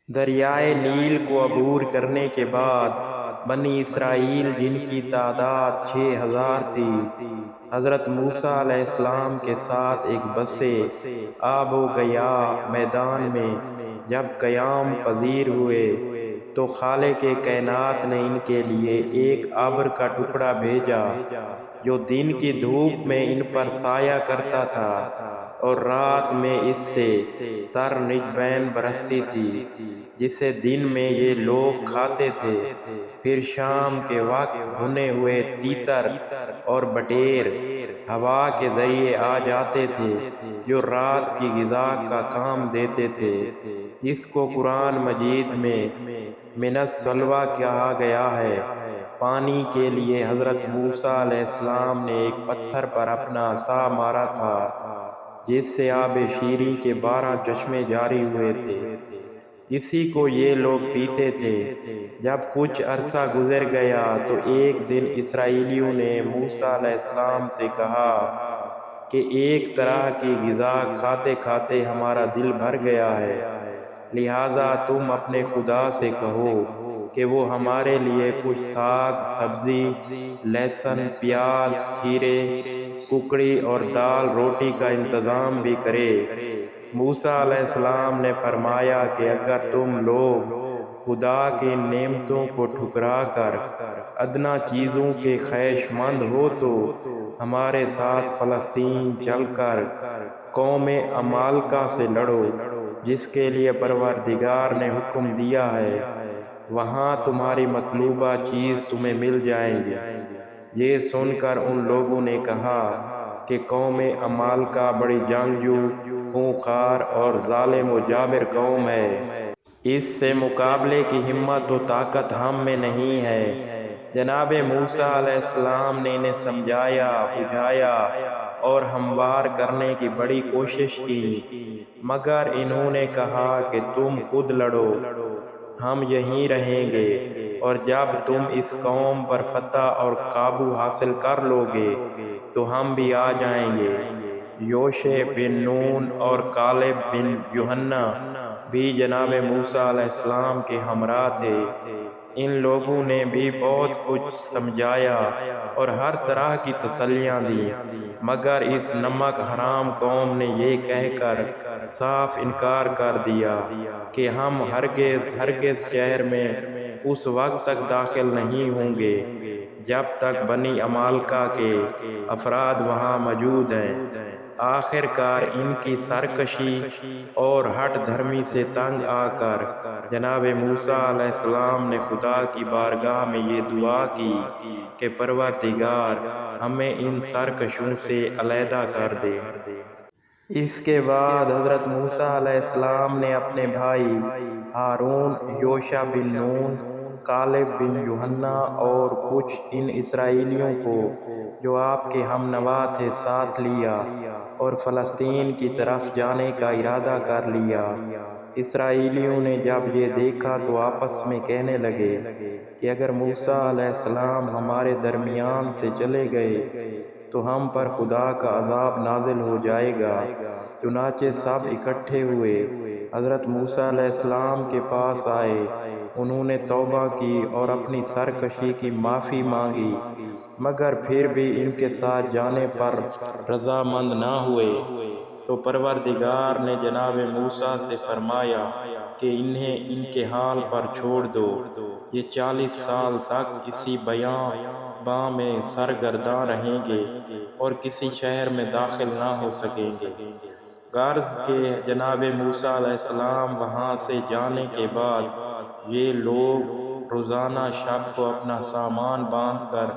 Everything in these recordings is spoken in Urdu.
دریائے نیل کو عبور کرنے کے بعد بنی اسرائیل جن کی تعداد 6000 تھی، حضرت موسیٰ علیہ السلام کے ساتھ ایک بسے آب و گیا میدان میں جب قیام پذیر ہوئے تو خالق کائنات نے ان کے لیے ایک ابر کا ٹکڑا بھیجا جو دن کی دھوپ میں ان پر سایہ کرتا تھا اور رات میں اس سے تر نجبین برستی تھی جسے دن میں یہ لوگ کھاتے تھے۔ پھر شام کے وقت بھنے ہوئے تیتر اور بٹیر ہوا کے ذریعے آ جاتے تھے جو رات کی غذا کا کام دیتے تھے۔ اس کو قرآن مجید میں من السلویٰ کہا گیا ہے۔ پانی کے لیے حضرت موسیٰ علیہ السلام نے ایک پتھر پر اپنا عصا مارا تھا جس سے آب شیریں کے 12 چشمے جاری ہوئے تھے، اسی کو یہ لوگ پیتے تھے۔ جب کچھ عرصہ گزر گیا تو ایک دن اسرائیلیوں نے موسیٰ علیہ السلام سے کہا کہ ایک طرح کی غذا کھاتے کھاتے ہمارا دل بھر گیا ہے، لہذا تم اپنے خدا سے کہو کہ وہ ہمارے لیے کچھ ساگ سبزی، لہسن، پیاز، کھیرے، ککڑی اور دال روٹی کا انتظام بھی کرے۔ موسیٰ علیہ السلام نے فرمایا کہ اگر تم لوگ خدا کی نعمتوں کو ٹھکرا کر ادنیٰ چیزوں کے خواہش مند ہو تو ہمارے ساتھ فلسطین چل کر قوم عمالقہ سے لڑو جس کے لیے پروردگار نے حکم دیا ہے، وہاں تمہاری مطلوبہ چیز تمہیں مل جائیں گی۔ یہ سن کر ان لوگوں نے کہا کہ قوم عمالقہ بڑی جنگجو، خونخوار اور ظالم و جابر قوم ہے، اس سے مقابلے کی ہمت و طاقت ہم میں نہیں ہے۔ جناب موسیٰ علیہ السلام نے انہیں سمجھایا، بجھایا اور ہموار کرنے کی بڑی کوشش کی، مگر انہوں نے کہا کہ تم خود لڑو، ہم یہیں رہیں گے، اور جب تم اس قوم پر فتح اور قابو حاصل کر لو گے تو ہم بھی آ جائیں گے۔ یوشع بن نون اور کالب بن یوحنا بھی جناب موسیٰ علیہ السلام کے ہمراہ تھے۔ ان لوگوں نے بھی بہت کچھ سمجھایا اور ہر طرح کی تسلیاں دیں، مگر اس نمک حرام قوم نے یہ کہہ کر صاف انکار کر دیا کہ ہم ہرگز شہر میں اس وقت تک داخل نہیں ہوں گے جب تک بنی عمالقہ کے افراد وہاں موجود ہیں۔ آخر کار ان کی سرکشی اور ہٹ دھرمی سے تنگ آ کر جناب موسیٰ علیہ السلام نے خدا کی بارگاہ میں یہ دعا کی کہ پروردگار ہمیں ان سرکشوں سے علیحدہ کر دے۔ اس کے بعد حضرت موسیٰ علیہ السلام نے اپنے بھائی ہارون، یوشع بن نون، کالب بن یوحنا اور کچھ ان اسرائیلیوں کو جو آپ کے ہم نوا تھے ساتھ لیا اور فلسطین کی طرف جانے کا ارادہ کر لیا۔ اسرائیلیوں نے جب یہ دیکھا تو آپس میں کہنے لگے کہ اگر موسیٰ علیہ السلام ہمارے درمیان سے چلے گئے تو ہم پر خدا کا عذاب نازل ہو جائے گا۔ چنانچہ سب اکٹھے ہوئے، حضرت موسیٰ علیہ السلام کے پاس آئے، انہوں نے توبہ کی اور اپنی سرکشی کی معافی مانگی، مگر پھر بھی ان کے ساتھ جانے پر رضامند نہ ہوئے۔ تو پروردگار نے جناب موسیٰ سے فرمایا کہ انہیں ان کے حال پر چھوڑ دو، یہ 40 سال تک اسی بیاباں میں سرگرداں رہیں گے اور کسی شہر میں داخل نہ ہو سکیں گے۔ غرض کہ جناب موسیٰ علیہ السلام وہاں سے جانے کے بعد یہ لوگ روزانہ شب کو اپنا سامان باندھ کر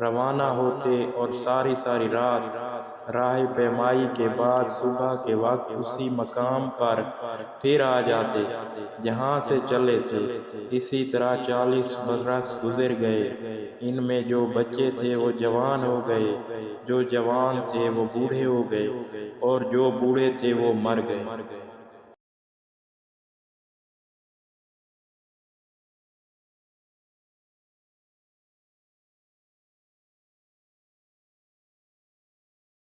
روانہ ہوتے اور ساری رات راہ پیمائی کے بعد صبح کے وقت اسی مقام پر پھر آ جاتے جہاں سے چلے تھے۔ اسی طرح 40 برس گزر گئے، ان میں جو بچے تھے وہ جوان ہو گئے، جو جوان تھے وہ بوڑھے ہو گئے، اور جو بوڑھے تھے وہ مر گئے۔